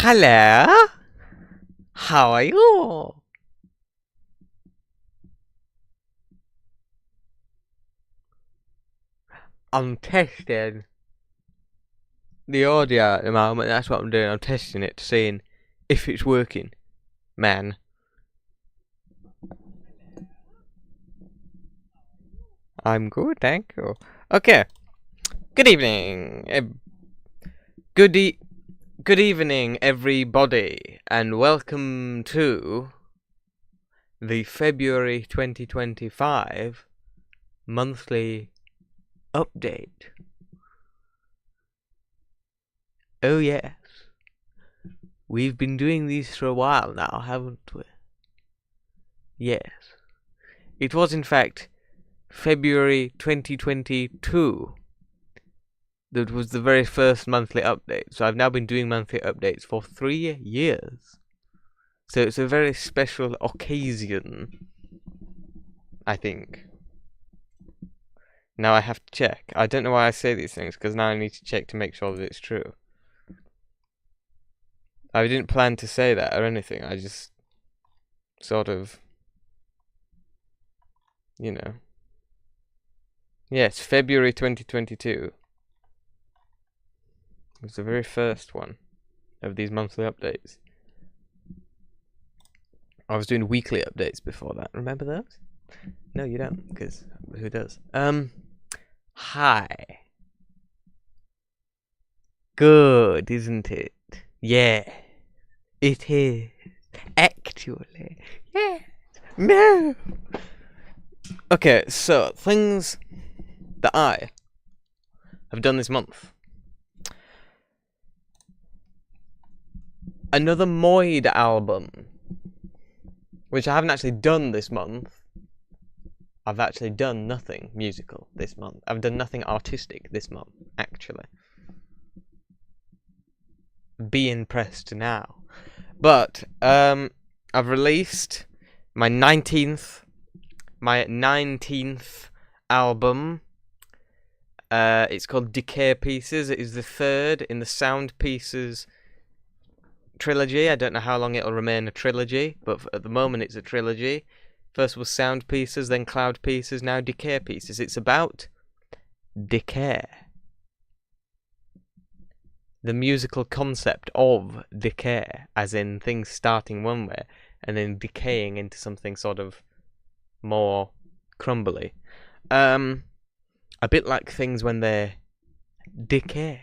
Hello? How are you? I'm testing the audio at the moment. That's what I'm doing. I'm testing it, seeing if it's working. Man. I'm good, thank you. Okay. Good evening. Good evening, everybody, and welcome to the February 2025 monthly update. Oh yes. We've been doing these for a while now, haven't we? Yes. It was in fact February 2022 that was the very first monthly update. So I've now been doing monthly updates for 3 years. So it's a very special occasion, I think. Now I have to check. I don't know why I say these things, because now I need to check to make sure that it's true. I didn't plan to say that or anything. I just sort of, you know. Yes, February 2022. It was the very first one of these monthly updates. I was doing weekly updates before that. Remember those? No, you don't, because who does? Hi. Good, isn't it? Yeah, it is. Actually. Yeah. No. Okay, so things that I have done this month. Another Moid album, which I haven't actually done this month. I've actually done nothing musical this month. I've done nothing artistic this month, actually. Be impressed now. But I've released my 19th album. It's called Decay Pieces. It is the third in the Sound Pieces trilogy. I don't know how long it'll remain a trilogy, but at the moment it's a trilogy. First was Sound Pieces, then Cloud Pieces, now Decay Pieces. It's about decay. The musical concept of decay, as in things starting one way and then decaying into something sort of more crumbly. A bit like things when they decay.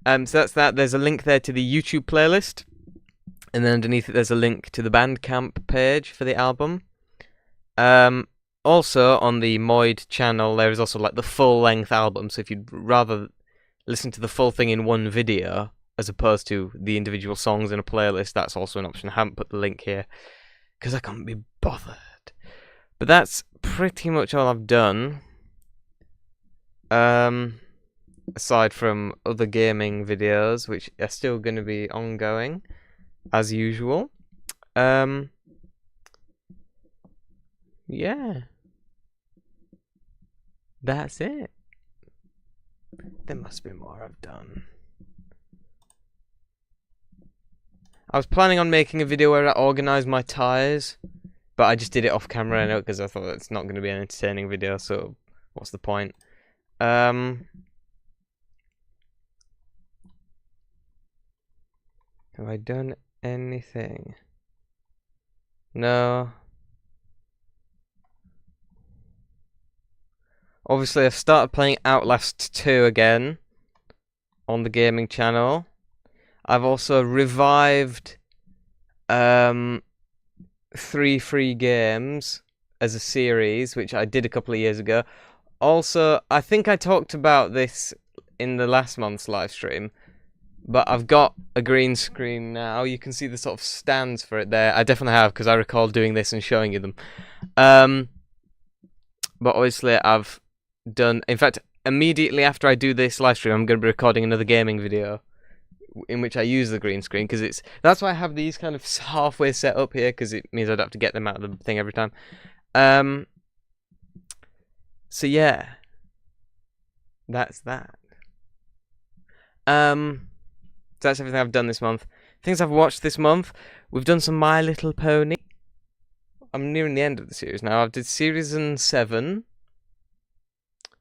So that's that. There's a link there to the YouTube playlist, and then underneath it there's a link to the Bandcamp page for the album. Also on the Moid channel there is also like the full-length album, so if you'd rather listen to the full thing in one video as opposed to the individual songs in a playlist, that's also an option. I haven't put the link here because I can't be bothered. But that's pretty much all I've done. Aside from other gaming videos, which are still going to be ongoing, as usual. Yeah. That's it. There must be more I've done. I was planning on making a video where I organise my ties, but I just did it off camera, I know, because I thought it's not going to be an entertaining video, so what's the point? Have I done anything? No. Obviously, I've started playing Outlast 2 again on the gaming channel. I've also revived 3 free games as a series, which I did a couple of years ago. Also, I think I talked about this in the last month's live stream, but I've got a green screen now. You can see the sort of stands for it there. I definitely have, because I recall doing this and showing you them. But obviously I've done... In fact, immediately after I do this live stream, I'm going to be recording another gaming video in which I use the green screen, because that's why I have these kind of halfway set up here, because it means I'd have to get them out of the thing every time. So yeah, that's that. So that's everything I've done this month. Things I've watched this month. We've done some My Little Pony. I'm nearing the end of the series now. I did season 7,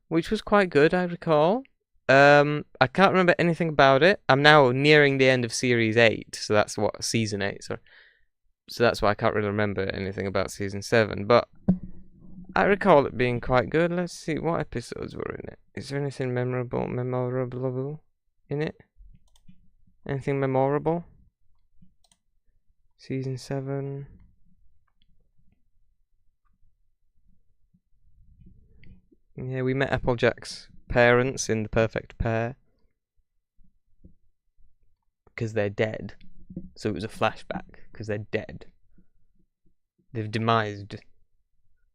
which was quite good, I recall. I can't remember anything about it. I'm now nearing the end of series 8, so that's what season 8. Sorry. So that's why I can't really remember anything about season 7. But I recall it being quite good. Let's see what episodes were in it. Is there anything memorable in it? Anything memorable? Season 7. Yeah, we met Applejack's parents in The Perfect Pair. Because they're dead. So it was a flashback, because they're dead. They've demised.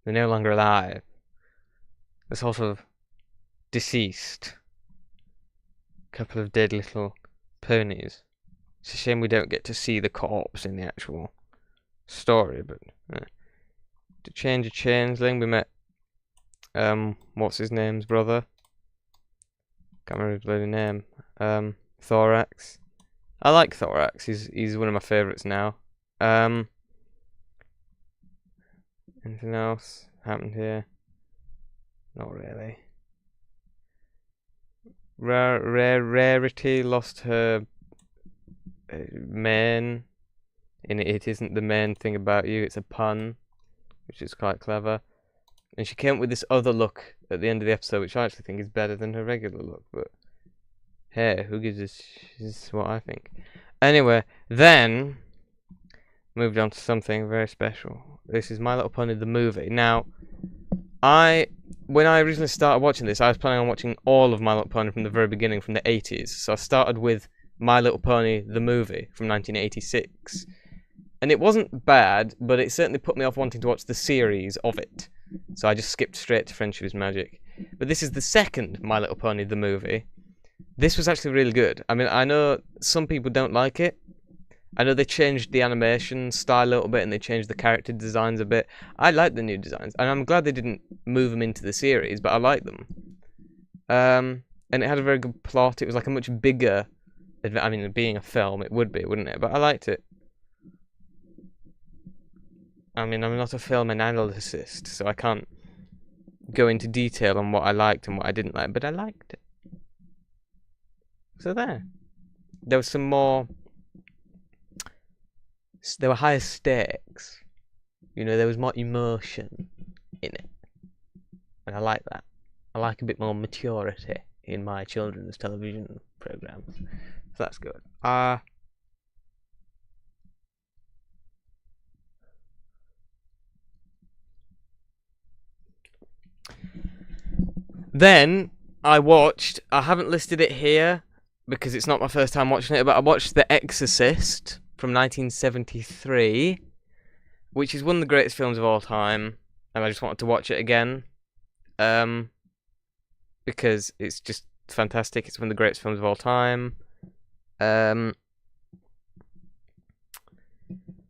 They're no longer alive. They're sort of deceased. Couple of dead little ponies. It's a shame we don't get to see the corpse in the actual story, but to change a changeling, we met what's his name's brother? Can't remember his bloody name. Thorax. I like Thorax. He's one of my favourites now. Anything else happened here? Not really. Rarity lost her main. It isn't the main thing about you. It's a pun, which is quite clever. And she came up with this other look at the end of the episode, which I actually think is better than her regular look. But hey, who gives a sh? This is what I think. Anyway, then moved on to something very special. This is My Little Pony the movie. Now, when I originally started watching this, I was planning on watching all of My Little Pony from the very beginning, from the 80s. So I started with My Little Pony the movie from 1986. And it wasn't bad, but it certainly put me off wanting to watch the series of it. So I just skipped straight to Friendship is Magic. But this is the second My Little Pony the movie. This was actually really good. I mean, I know some people don't like it. I know they changed the animation style a little bit and they changed the character designs a bit. I like the new designs, and I'm glad they didn't move them into the series, but I like them. And it had a very good plot. It was like a much bigger... I mean, being a film, it would be, wouldn't it? But I liked it. I mean, I'm not a film analyst, so I can't go into detail on what I liked and what I didn't like, but I liked it. So there. There was some more... There were higher stakes. You know, there was more emotion in it. And I like that. I like a bit more maturity in my children's television programs. So that's good. Then I haven't listed it here because it's not my first time watching it, but I watched The Exorcist from 1973, which is one of the greatest films of all time, and I just wanted to watch it again, because it's just fantastic. It's one of the greatest films of all time. I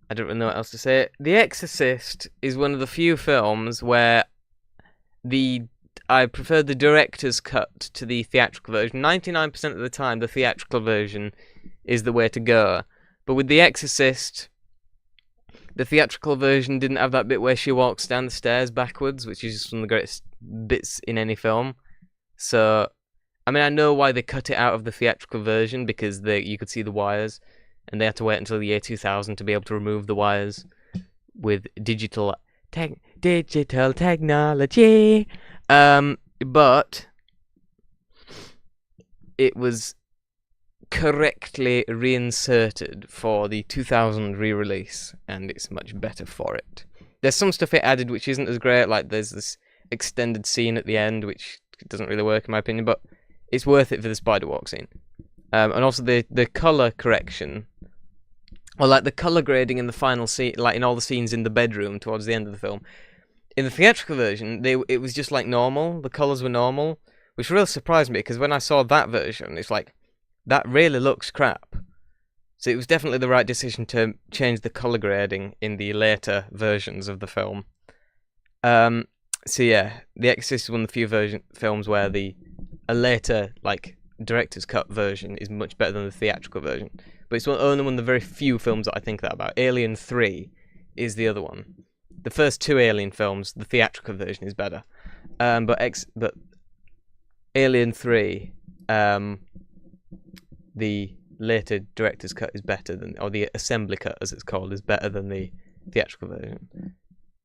don't really know what else to say. The Exorcist is one of the few films where I prefer the director's cut to the theatrical version. 99% of the time, the theatrical version is the way to go. But with The Exorcist, the theatrical version didn't have that bit where she walks down the stairs backwards, which is just one of the greatest bits in any film. So, I mean, I know why they cut it out of the theatrical version, because you could see the wires, and they had to wait until the year 2000 to be able to remove the wires with digital technology. But it was correctly reinserted for the 2000 re-release, and it's much better for it. There's some stuff it added which isn't as great, like there's this extended scene at the end which doesn't really work in my opinion, but it's worth it for the spider walk scene. And also the colour correction, or like the colour grading in the final scene, like in all the scenes in the bedroom towards the end of the film. In the theatrical version, it was just like normal, the colours were normal, which really surprised me, because when I saw that version, it's like, that really looks crap. So it was definitely the right decision to change the colour grading in the later versions of the film. So yeah, The Exorcist is one of the few films where a later, like, director's cut version is much better than the theatrical version. But it's only one of the very few films that I think that about. Alien 3 is the other one. The first two Alien films, the theatrical version is better. But Alien 3, the later director's cut is better than, or the assembly cut as it's called, is better than the theatrical version.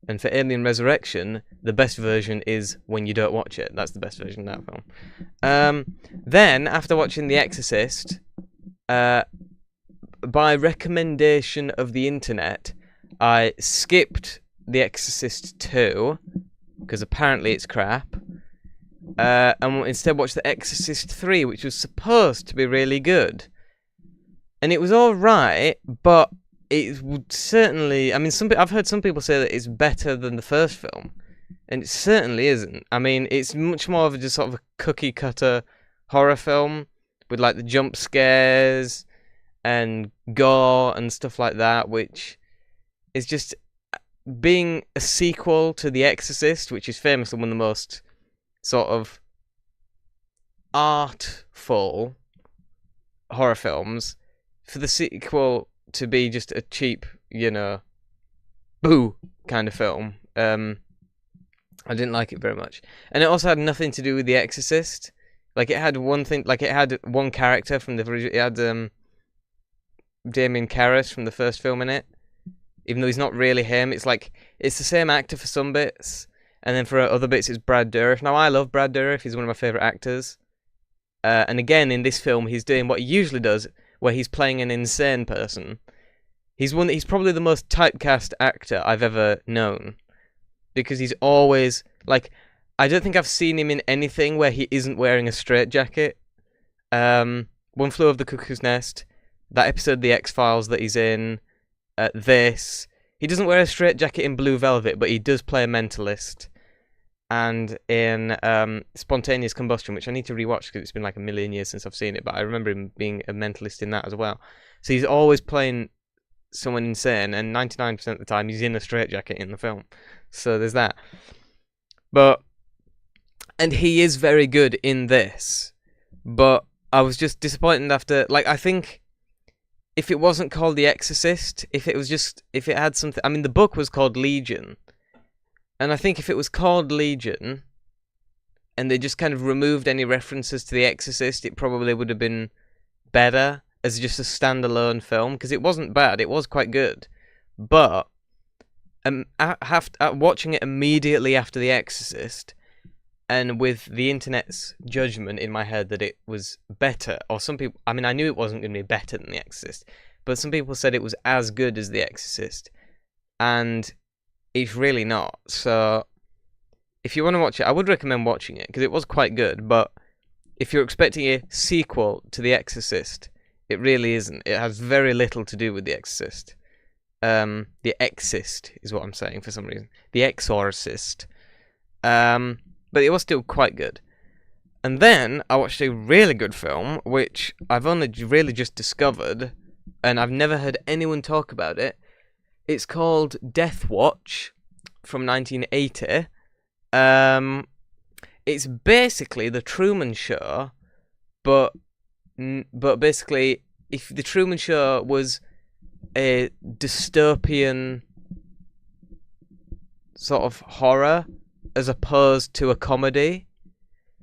And for Alien Resurrection, the best version is when you don't watch it. That's the best version of that film. Then, after watching The Exorcist, by recommendation of the internet, I skipped The Exorcist 2, because apparently it's crap, and instead watched The Exorcist 3, which was supposed to be really good. And it was alright, but it would certainly... I mean, I've heard some people say that it's better than the first film, and it certainly isn't. I mean, it's much more of just sort of a cookie-cutter horror film, with like the jump scares and gore and stuff like that, which is just being a sequel to The Exorcist, which is famously one of the most sort of artful horror films. For the sequel to be just a cheap, boo kind of film, I didn't like it very much. And it also had nothing to do with The Exorcist. Like, it had one thing, like, it had one character from it had Damien Karras from the first film in it, even though he's not really him. It's like, it's the same actor for some bits, and then for other bits it's Brad Dourif. Now, I love Brad Dourif, he's one of my favourite actors. And again, in this film, he's doing what he usually does, where he's playing an insane person. He's probably the most typecast actor I've ever known, because he's always, like, I don't think I've seen him in anything where he isn't wearing a straitjacket. One Flew Over the Cuckoo's Nest, that episode of The X-Files that he's in, this. He doesn't wear a straitjacket in Blue Velvet, but he does play a mentalist. And in Spontaneous Combustion, which I need to rewatch because it's been like a million years since I've seen it, but I remember him being a mentalist in that as well. So he's always playing someone insane, and 99% of the time he's in a straitjacket in the film. So there's that. And he is very good in this, but I was just disappointed after, like, I think if it wasn't called The Exorcist, if it had something, I mean, the book was called Legion. And I think if it was called Legion, and they just kind of removed any references to The Exorcist, it probably would have been better as just a standalone film, because it wasn't bad, it was quite good. But watching it immediately after The Exorcist, and with the internet's judgment in my head that it was better, or some people, I mean, I knew it wasn't going to be better than The Exorcist, but some people said it was as good as The Exorcist, and it's really not. So if you want to watch it, I would recommend watching it, because it was quite good, but if you're expecting a sequel to The Exorcist, it really isn't. It has very little to do with The Exorcist. The Exorcist is what I'm saying for some reason. The Exorcist. But it was still quite good. And then I watched a really good film, which I've only really just discovered, and I've never heard anyone talk about it. It's called Death Watch from 1980. It's basically The Truman Show, but basically, if The Truman Show was a dystopian sort of horror as opposed to a comedy,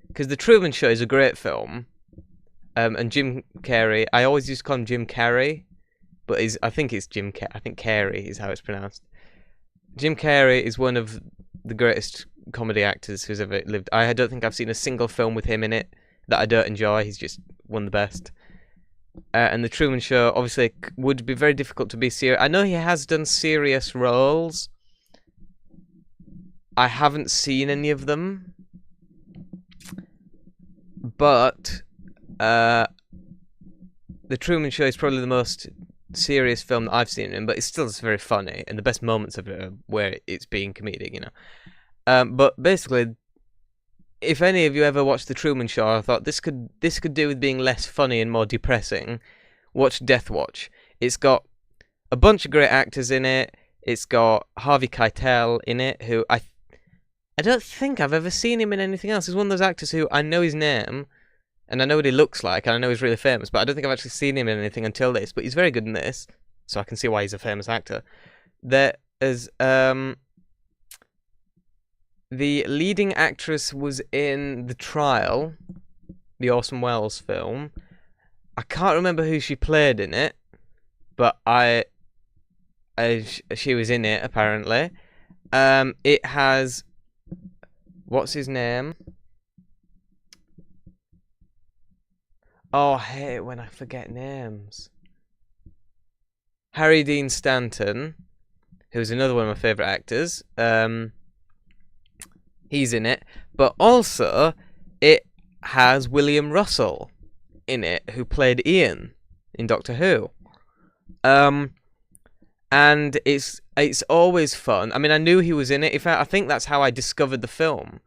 because The Truman Show is a great film, and Jim Carrey, I always used to call him Jim Carrey, but I think it's I think Carey is how it's pronounced. Jim Carrey is one of the greatest comedy actors who's ever lived. I don't think I've seen a single film with him in it that I don't enjoy. He's just one of the best. And The Truman Show, obviously, would be very difficult to be serious. I know he has done serious roles. I haven't seen any of them. But The Truman Show is probably the most serious film that I've seen him, but it's still just very funny, and the best moments of it are where it's being comedic, But basically, if any of you ever watched The Truman Show, I thought this could do with being less funny and more depressing, watch Death Watch. It's got a bunch of great actors in it. It's got Harvey Keitel in it, who I don't think I've ever seen him in anything else. He's one of those actors who I know his name, and I know what he looks like, and I know he's really famous, but I don't think I've actually seen him in anything until this. But he's very good in this, so I can see why he's a famous actor. There is the leading actress was in The Trial, the Orson Welles film. I can't remember who she played in it, but she was in it apparently. It has, what's his name? Oh, I hate it when I forget names. Harry Dean Stanton, who's another one of my favourite actors. He's in it, but also it has William Russell in it, who played Ian in Doctor Who. And it's always fun. I mean, I knew he was in it. In fact, I think that's how I discovered the film,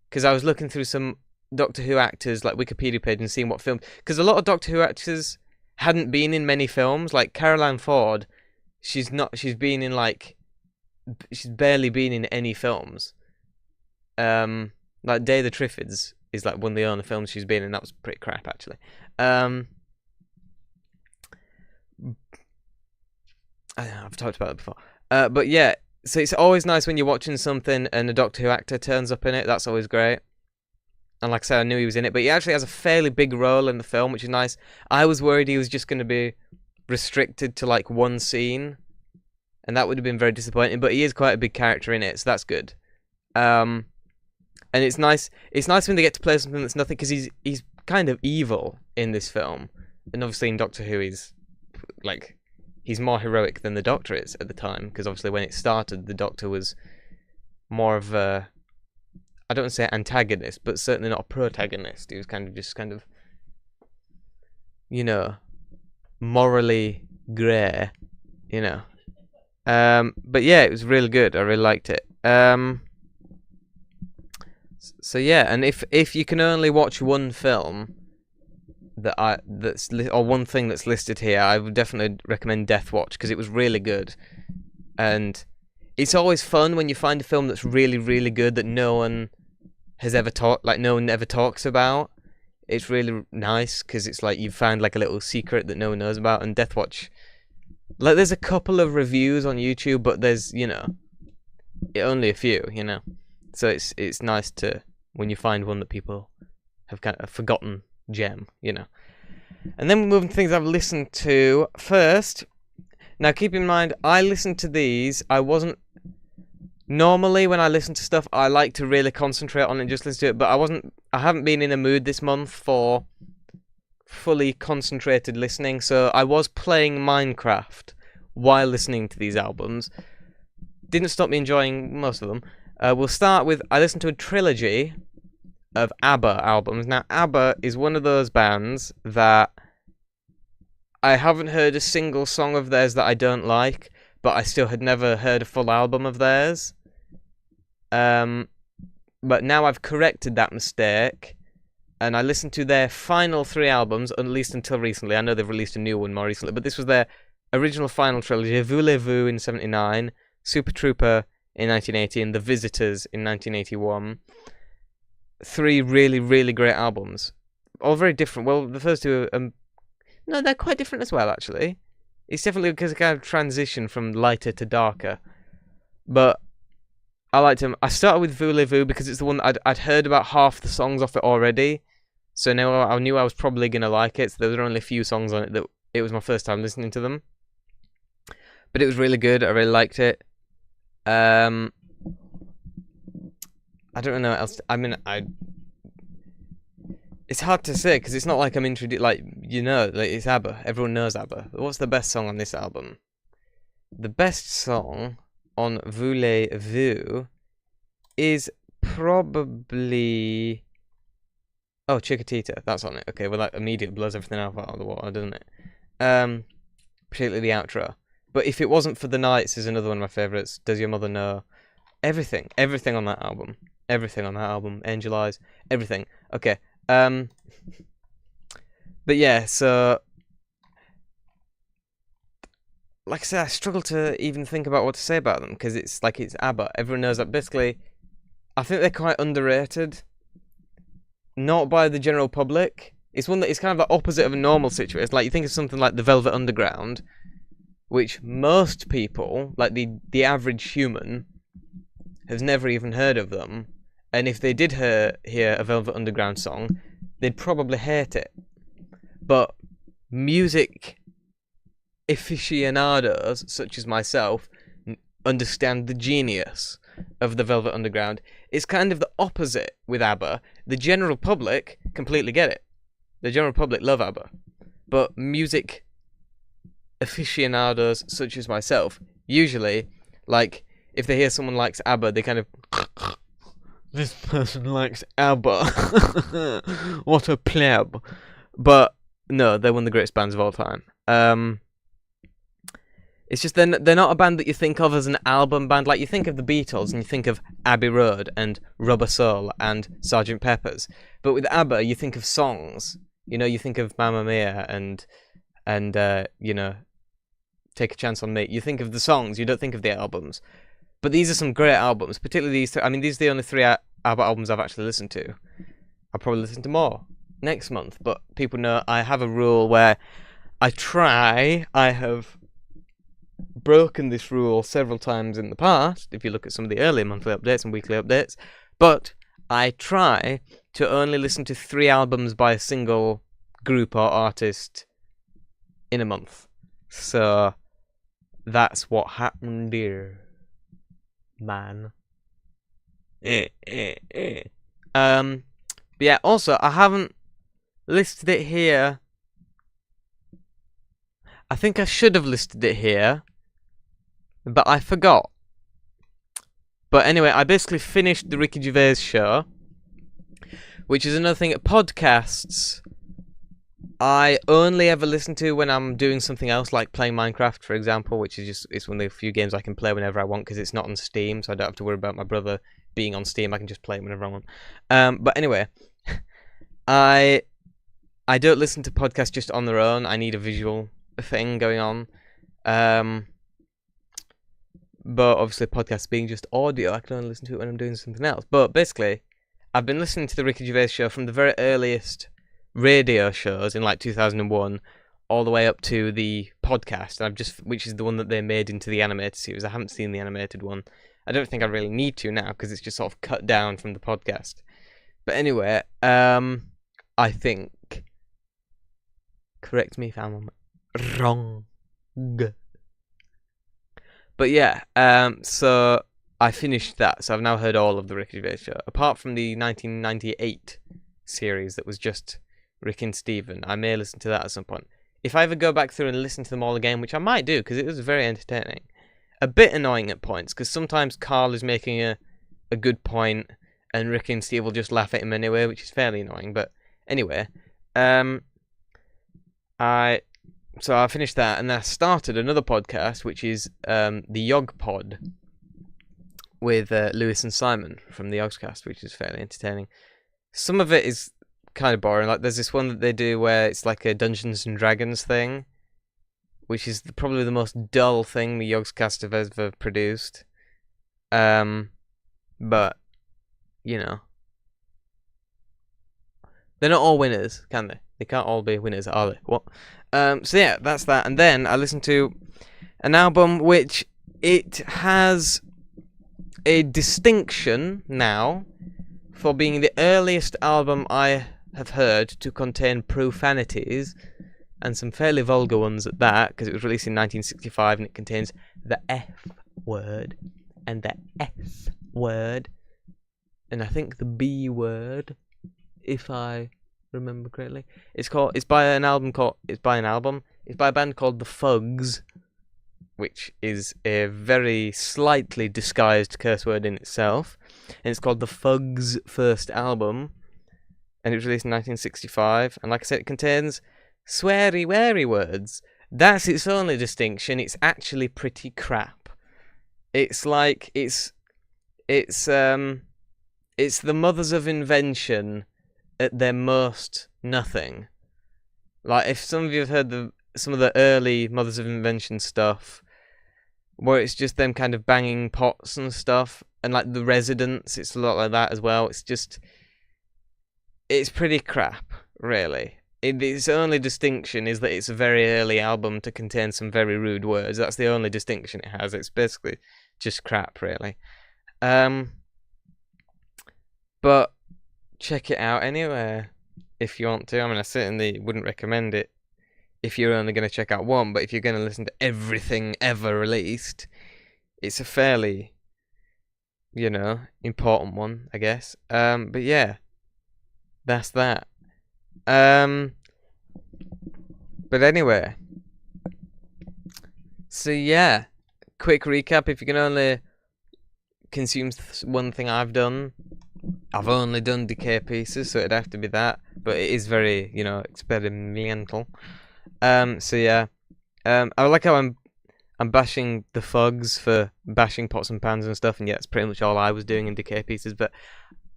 because I was looking through some Doctor Who actors, like Wikipedia page, and seeing what films. Because a lot of Doctor Who actors hadn't been in many films. Like Caroline Ford, she's been in she's barely been in any films. Like Day of the Triffids is like one of the only films she's been in. That was pretty crap, actually. I've talked about it before. But yeah, so it's always nice when you're watching something and a Doctor Who actor turns up in it. That's always great. And like I said, I knew he was in it, but he actually has a fairly big role in the film, which is nice. I was worried he was just going to be restricted to like one scene, and that would have been very disappointing. But he is quite a big character in it, so that's good. And it's nice. It's nice when they get to play something that's nothing, because he's kind of evil in this film, and obviously in Doctor Who he's more heroic than the Doctor is at the time, because obviously when it started, the Doctor was more of a, I don't want to say antagonist, but certainly not a protagonist. He was kind of, you know, morally grey, you know. But yeah, it was really good. I really liked it. So yeah, and if you can only watch one film or one thing that's listed here, I would definitely recommend Death Watch, because it was really good. And it's always fun when you find a film that's really, really good that no one has ever no one ever talks about. It's really nice, because it's like you found like a little secret that no one knows about. And Death Watch, like, there's a couple of reviews on YouTube, but there's, you know, only a few, you know. So it's nice to, when you find one that people have kind of forgotten gem, you know. And then we're moving to things I've listened to first. Now keep in mind, I listened to these. Normally when I listen to stuff, I like to really concentrate on it and just listen to it, but I haven't been in a mood this month for fully concentrated listening, so I was playing Minecraft while listening to these albums. Didn't stop me enjoying most of them. We'll start with, I listened to a trilogy of ABBA albums. Now, ABBA is one of those bands that I haven't heard a single song of theirs that I don't like, but I still had never heard a full album of theirs. But now I've corrected that mistake, and I listened to their final 3 albums, at least until recently. I know they've released a new one more recently, but this was their original final trilogy: Voulez-Vous in 79, Super Trooper in 1980, and The Visitors in 1981. 3 really, really great albums. All very different. Well, the first 2 are, no, they're quite different as well, actually. It's definitely because of kind of transition from lighter to darker. But I liked them. I started with Voulez-Vous because it's the one that I'd heard about half the songs off it already. So now I knew I was probably going to like it. So there were only a few songs on it that it was my first time listening to them. But it was really good. I really liked it. I don't know what else. It's hard to say because it's not like I'm introduced. Like, you know, like, it's ABBA. Everyone knows ABBA. But what's the best song on this album? The best song on Voulez-Vous is probably, oh, Chiquitita. That's on it. Okay, well, that immediately blows everything out of the water, doesn't it? Particularly the outro. But If It Wasn't for the Nights is another one of my favourites. Does Your Mother Know? Everything on that album. Angel Eyes, everything. Okay. But yeah, so like I said, I struggle to even think about what to say about them because it's ABBA. Everyone knows that. Basically, I think they're quite underrated. not by the general public. It's one that is kind of the opposite of a normal situation. It's like you think of something like the Velvet Underground, which most people, like the average human, has never even heard of them. And if they did hear a Velvet Underground song, they'd probably hate it. But music aficionados, such as myself, understand the genius of the Velvet Underground. It's kind of the opposite with ABBA. The general public completely get it. The general public love ABBA. But music aficionados, such as myself, usually, like, if they hear someone likes ABBA, they kind of... This person likes ABBA. What a pleb. But, no, they're one of the greatest bands of all time. It's just they're not a band that you think of as an album band. Like, you think of the Beatles and you think of Abbey Road and Rubber Soul and Sgt. Pepper's. But with ABBA, you think of songs. You know, you think of Mamma Mia and you know, Take a Chance on Me. You think of the songs, you don't think of the albums. But these are some great albums, particularly these three. I mean, these are the only three ABBA albums I've actually listened to. I'll probably listen to more next month, but people know I have a rule where I have broken this rule several times in the past, if you look at some of the earlier monthly updates and weekly updates, but I try to only listen to 3 albums by a single group or artist in a month. So that's what happened here, man. But yeah, also, I haven't listed it here. I think I should have listed it here, but I forgot. But anyway, I basically finished the Ricky Gervais show, which is another thing. Podcasts, I only ever listen to when I'm doing something else, like playing Minecraft, for example, which is just, it's one of the few games I can play whenever I want, because it's not on Steam, so I don't have to worry about my brother being on Steam. I can just play it whenever I want. But anyway, I don't listen to podcasts just on their own. I need a visual thing going on. But obviously, podcasts being just audio, I can only listen to it when I'm doing something else. But basically, I've been listening to the Ricky Gervais show from the very earliest radio shows in like 2001 all the way up to the podcast, and which is the one that they made into the animated series. I haven't seen the animated one. I don't think I really need to now, because it's just sort of cut down from the podcast. But anyway, I think, correct me if I'm wrong. But yeah, so I finished that, so I've now heard all of the Ricky Gervais show, apart from the 1998 series that was just Rick and Steven. I may listen to that at some point. If I ever go back through and listen to them all again, which I might do, because it was very entertaining. A bit annoying at points, because sometimes Carl is making a good point, and Rick and Steve will just laugh at him anyway, which is fairly annoying. But anyway, So I finished that, and then I started another podcast, which is the Yog Pod, with Lewis and Simon from the Yogscast, which is fairly entertaining. Some of it is kind of boring. Like, there's this one that they do where it's like a Dungeons and Dragons thing, which is probably the most dull thing the Yogscast have ever produced. But, you know, they're not all winners, can they? They can't all be winners, are they? What? So yeah, that's that. And then I listened to an album which it has a distinction now for being the earliest album I have heard to contain profanities, and some fairly vulgar ones at that, because it was released in 1965 and it contains the F word and the S word and I think the B word, if I remember correctly. It's by a band called the Fugs, which is a very slightly disguised curse word in itself, and it's called the Fugs' first album, and it was released in 1965, and like I said, it contains sweary-wary words. That's its only distinction. It's actually pretty crap. It's like, it's the mothers of invention at their most nothing. Like, if some of you have heard some of the early Mothers of Invention stuff, where it's just them kind of banging pots and stuff, and like The Residents, it's a lot like that as well. It's just, it's pretty crap, really. Its only distinction is that it's a very early album to contain some very rude words. That's the only distinction it has. It's basically just crap, really. But check it out anyway if you want to. I mean, I certainly wouldn't recommend it if you're only going to check out one, but if you're going to listen to everything ever released, it's a fairly, important one, I guess. But yeah, that's that. But anyway, so yeah, quick recap. If you can only consume one thing I've done, I've only done decay pieces, so it'd have to be that. But it is very, experimental. So yeah, I like how I'm bashing the thugs for bashing pots and pans and stuff, and yeah, that's pretty much all I was doing in decay pieces. But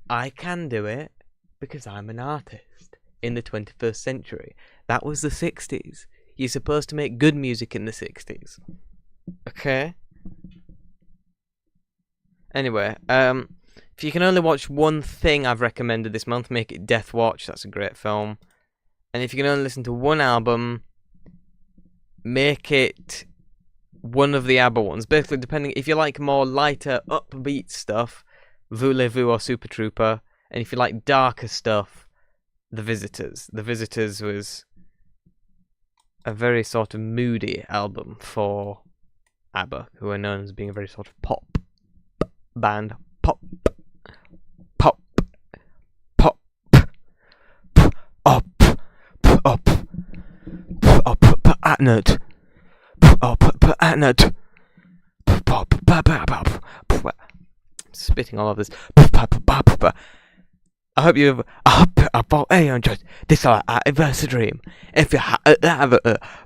I can do it because I'm an artist in the 21st century. That was the 60s. You're supposed to make good music in the 60s. Okay? Anyway, if you can only watch one thing I've recommended this month, make it Death Watch. That's a great film. And if you can only listen to one album, make it one of the ABBA ones. Basically, depending if you like more lighter, upbeat stuff, Voulez-Vous or Super Trooper. And if you like darker stuff, The Visitors. The Visitors was a very sort of moody album for ABBA, who are known as being a very sort of pop band. Pop, pop, pop, up, up, up, at note, up, at note, pop, spitting all of this. I hope you enjoyed this anniversary dream. If you have,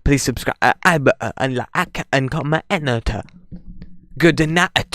please subscribe and like and comment. Good night.